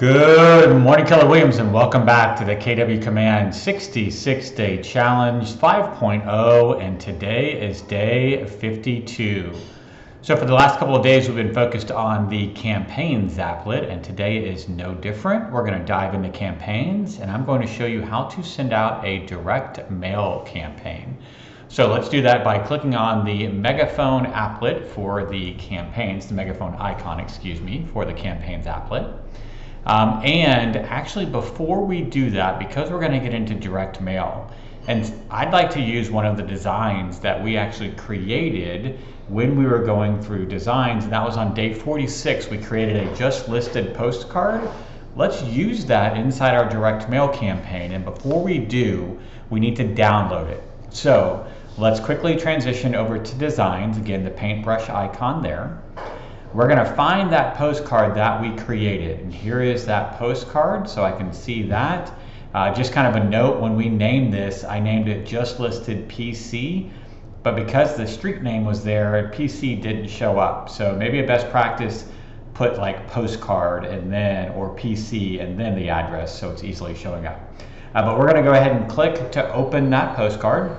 Good morning, Keller Williams, and welcome back to the KW Command 66-Day Challenge 5.0, and today is day 52. So for the last couple of days, we've been focused on the campaigns applet, and today is no different. We're going to dive into campaigns, and I'm going to show you how to send out a direct mail campaign. So let's do that by clicking on the megaphone applet for the campaigns, the megaphone icon, for the campaigns applet. And actually, before we do that, because we're going to get into direct mail, and I'd like to use one of the designs that we actually created when we were going through designs, and that was on day 46. We created a just listed postcard. Let's use that inside our direct mail campaign, and before we do, we need to download it. So let's quickly transition over to designs, again the paintbrush icon there. We're going to find that postcard that we created, and here is that postcard, so I can see that. Just kind of a note, when we named this, I named it just listed PC, but because the street name was there, PC didn't show up. So maybe a best practice, put like postcard and then, or PC and then the address, so it's easily showing up. But we're going to go ahead and click to open that postcard.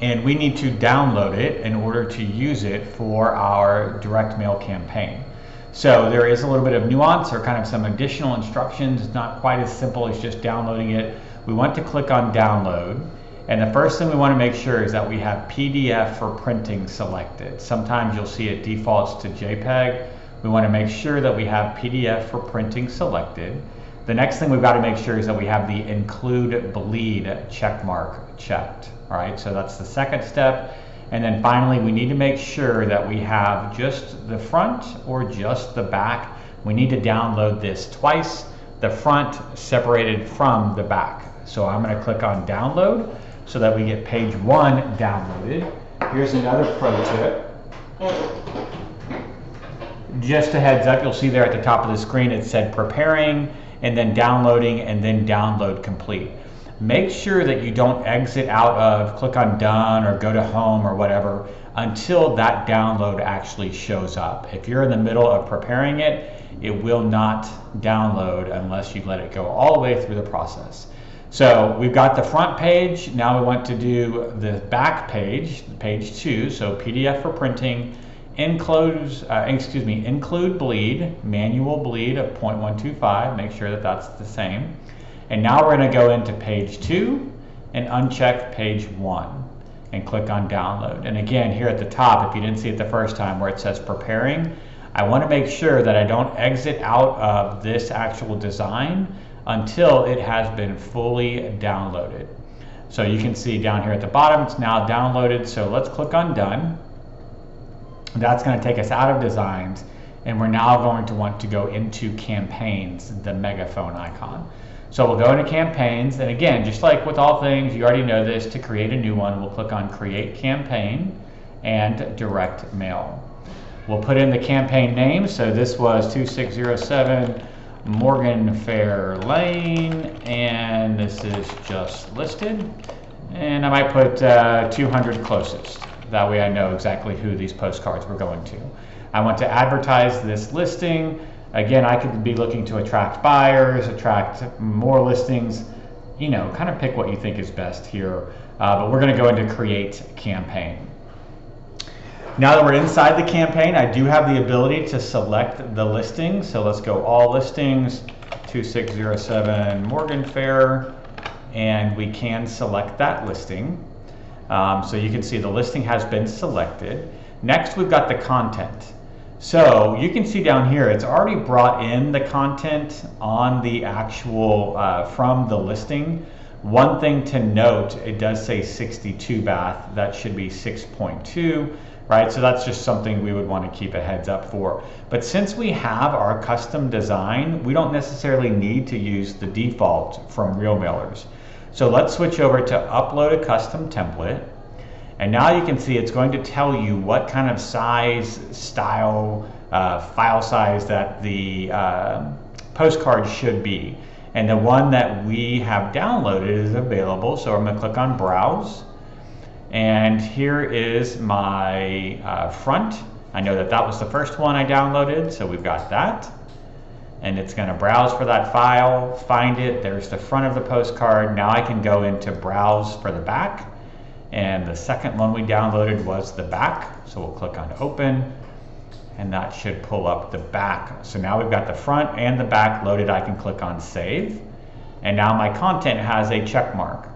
And we need to download it in order to use it for our direct mail campaign. So there is a little bit of nuance or kind of some additional instructions. It's not quite as simple as just downloading it. We want to click on download. And the first thing we want to make sure is that we have PDF for printing selected. Sometimes you'll see it defaults to JPEG. We want to make sure that we have PDF for printing selected. The next thing we've got to make sure is that we have the include bleed check mark checked. All right, so that's the second step. And then finally, we need to make sure that we have just the front or just the back. We need to download this twice, the front separated from the back. So I'm going to click on download so that we get page 1 downloaded. Here's another pro tip. Just a heads up, you'll see there at the top of the screen it said preparing, and then downloading, and then download complete. Make sure that you don't exit out of, click on done or go to home or whatever until that download actually shows up. If you're in the middle of preparing it, it will not download unless you let it go all the way through the process. So we've got the front page. Now we want to do the back page, page 2. So PDF for printing, include bleed, manual bleed of 0.125. Make sure that that's the same. And now we're going to go into page 2 and uncheck page 1 and click on download. And again, here at the top, if you didn't see it the first time where it says preparing, I want to make sure that I don't exit out of this actual design until it has been fully downloaded. So you can see down here at the bottom, it's now downloaded. So let's click on done. That's going to take us out of designs, and we're now going to want to go into campaigns, the megaphone icon. So we'll go into campaigns, and again, just like with all things, you already know this, to create a new one, we'll click on create campaign and direct mail. We'll put in the campaign name, so this was 2607 Morgan Fair Lane, and this is just listed, and I might put 200 closest. That way I know exactly who these postcards were going to. I want to advertise this listing. Again, I could be looking to attract buyers, attract more listings, you know, kind of pick what you think is best here. But we're going to go into create campaign. Now that we're inside the campaign, I do have the ability to select the listing. So let's go all listings, 2607 Morgan Fair, and we can select that listing. So you can see the listing has been selected. Next, we've got the content. So you can see down here, it's already brought in the content on the actual, from the listing. One thing to note, it does say 62 bath, that should be 6.2, right? So that's just something we would want to keep a heads up for. But since we have our custom design, we don't necessarily need to use the default from Real Mailers. So let's switch over to upload a custom template. And now you can see it's going to tell you what kind of size, style, file size that the postcard should be. And the one that we have downloaded is available. So I'm going to click on Browse. And here is my front. I know that that was the first one I downloaded, so we've got that. and it's going to browse for that file, find it. There's the front of the postcard. Now I can go into browse for the back, and the second one we downloaded was the back. So we'll click on open, and that should pull up the back. So now we've got the front and the back loaded. I can click on save, and now my content has a check mark.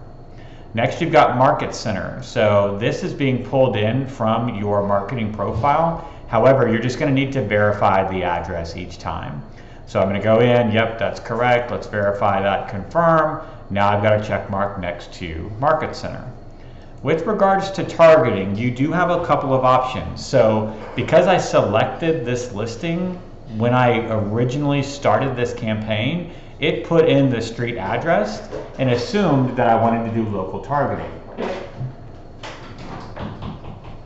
Next, you've got Market Center. So this is being pulled in from your marketing profile. However, you're just going to need to verify the address each time. So I'm going to go in, yep, that's correct. Let's verify that, confirm. Now I've got a check mark next to Market Center. With regards to targeting, you do have a couple of options. So because I selected this listing when I originally started this campaign, it put in the street address and assumed that I wanted to do local targeting.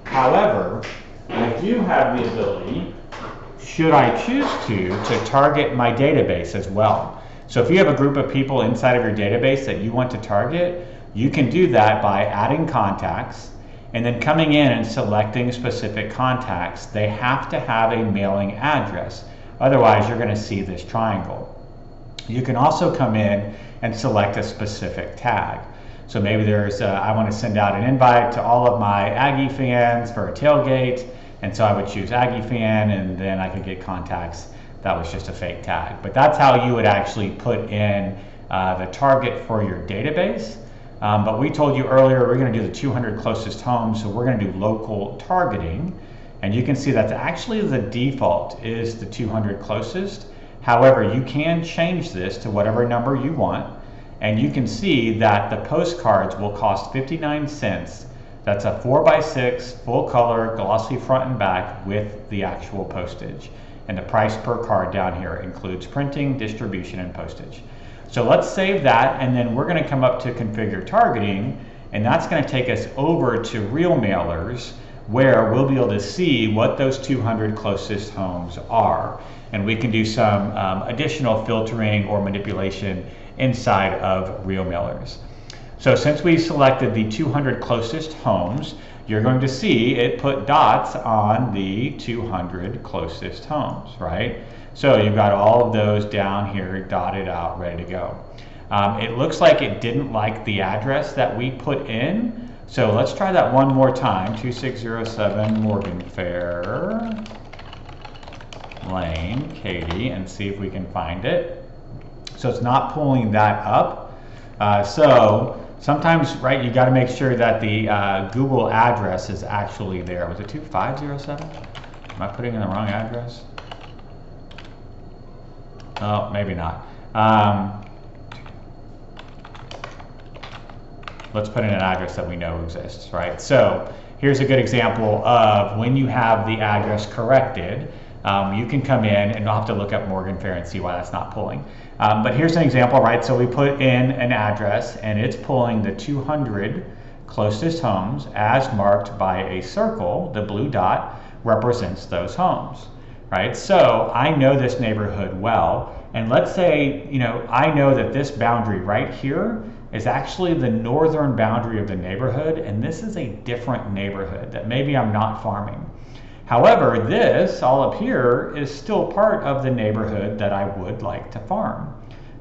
However, I do have the ability, should I choose to target my database as well. So if you have a group of people inside of your database that you want to target, you can do that by adding contacts and then coming in and selecting specific contacts. They have to have a mailing address. Otherwise, you're going to see this triangle. You can also come in and select a specific tag. So maybe there's, I want to send out an invite to all of my Aggie fans for a tailgate. And so I would choose Aggie fan, and then I could get contacts. That was just a fake tag. But that's how you would actually put in the target for your database. But we told you earlier we're going to do the 200 closest homes, so we're going to do local targeting. And you can see that's actually the default is the 200 closest. However, you can change this to whatever number you want. And you can see that the postcards will cost 59 cents. That's a 4x6 full color glossy front and back with the actual postage. And the price per card down here includes printing, distribution, and postage. So let's save that, and then we're going to come up to configure targeting, and that's going to take us over to real mailers, where we'll be able to see what those 200 closest homes are. And we can do some additional filtering or manipulation inside of real mailers. So since we selected the 200 closest homes, you're going to see it put dots on the 200 closest homes, right? So you've got all of those down here dotted out, ready to go. It looks like it didn't like the address that we put in. So let's try that one more time. 2607 Morgan Fair Lane, Katy, and see if we can find it. So it's not pulling that up. So sometimes, right, you got to make sure that the Google address is actually there. Was it 2507? Am I putting in the wrong address? Oh, maybe not. Let's put in an address that we know exists, right? So here's a good example of when you have the address corrected, you can come in, and I'll have to look up Morgan Fair and see why that's not pulling. But here's an example, right? So we put in an address, and it's pulling the 200 closest homes as marked by a circle. The blue dot represents those homes, right? So I know this neighborhood well, and let's say, you know, I know that this boundary right here is actually the northern boundary of the neighborhood, and this is a different neighborhood that maybe I'm not farming. However, this all up here is still part of the neighborhood that I would like to farm.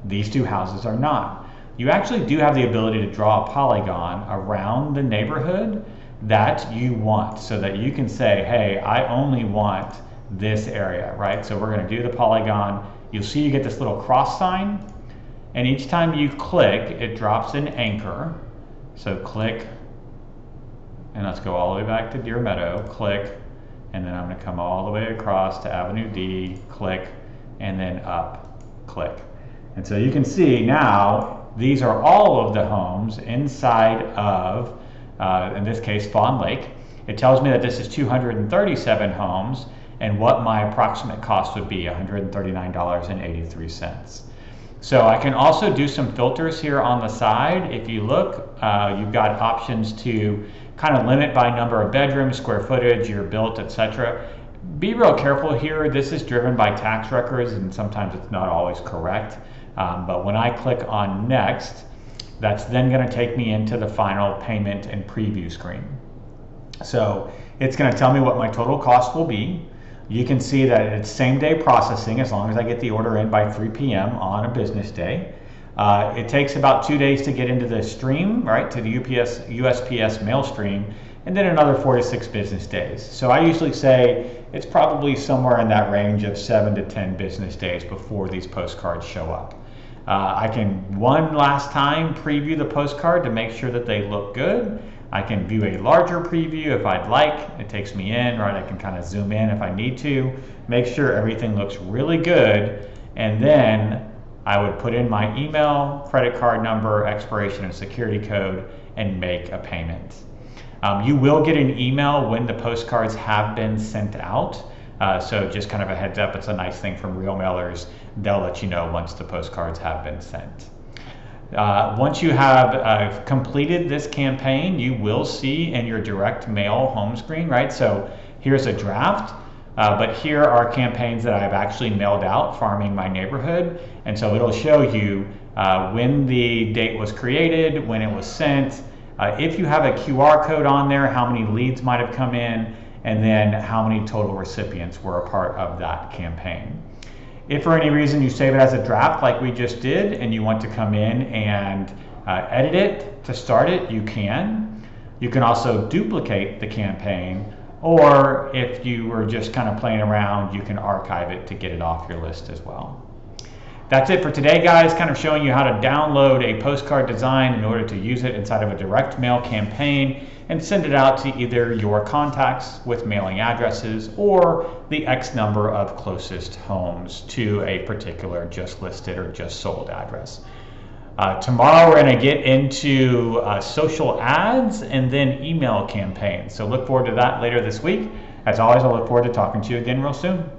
These two houses are not. You actually do have the ability to draw a polygon around the neighborhood that you want, so that you can say, hey, I only want this area, right? So we're going to do the polygon. You'll see you get this little cross sign, and each time you click, it drops an anchor. So click, and let's go all the way back to Deer Meadow, click, and then I'm going to come all the way across to Avenue D, click, and then up, click. And so you can see now, these are all of the homes inside of, in this case, Fawn Lake. It tells me that this is 237 homes, and what my approximate cost would be, $139.83. So I can also do some filters here on the side. If you look, you've got options to kind of limit by number of bedrooms, square footage, year built, etc. Be real careful here. This is driven by tax records, and sometimes it's not always correct. But when I click on next, that's then going to take me into the final payment and preview screen. So it's going to tell me what my total cost will be. You can see that it's same day processing as long as I get the order in by 3 p.m. on a business day. It takes about 2 days to get into the stream, right, to the USPS mail stream, and then another 4 to 6 business days. So I usually say it's probably somewhere in that range of 7 to 10 business days before these postcards show up. I can one last time preview the postcard to make sure that they look good. I can view a larger preview if I'd like. It takes me in, right? I can kind of zoom in if I need to, make sure everything looks really good, and then I would put in my email, credit card number, expiration, and security code, and make a payment. You will get an email when the postcards have been sent out. So just kind of a heads up, it's a nice thing from real mailers. They'll let you know once the postcards have been sent. Once you have completed this campaign, you will see in your direct mail home screen, right? So here's a draft, but here are campaigns that I've actually mailed out, farming my neighborhood. And so it'll show you when the date was created, when it was sent, if you have a QR code on there, how many leads might have come in, and then how many total recipients were a part of that campaign. If for any reason you save it as a draft like we just did and you want to come in and edit it to start it, you can. You can also duplicate the campaign, or if you were just kind of playing around, you can archive it to get it off your list as well. That's it for today, guys, kind of showing you how to download a postcard design in order to use it inside of a direct mail campaign and send it out to either your contacts with mailing addresses or the X number of closest homes to a particular just listed or just sold address. Tomorrow we're going to get into social ads and then email campaigns. So look forward to that later this week. As always, I look forward to talking to you again real soon.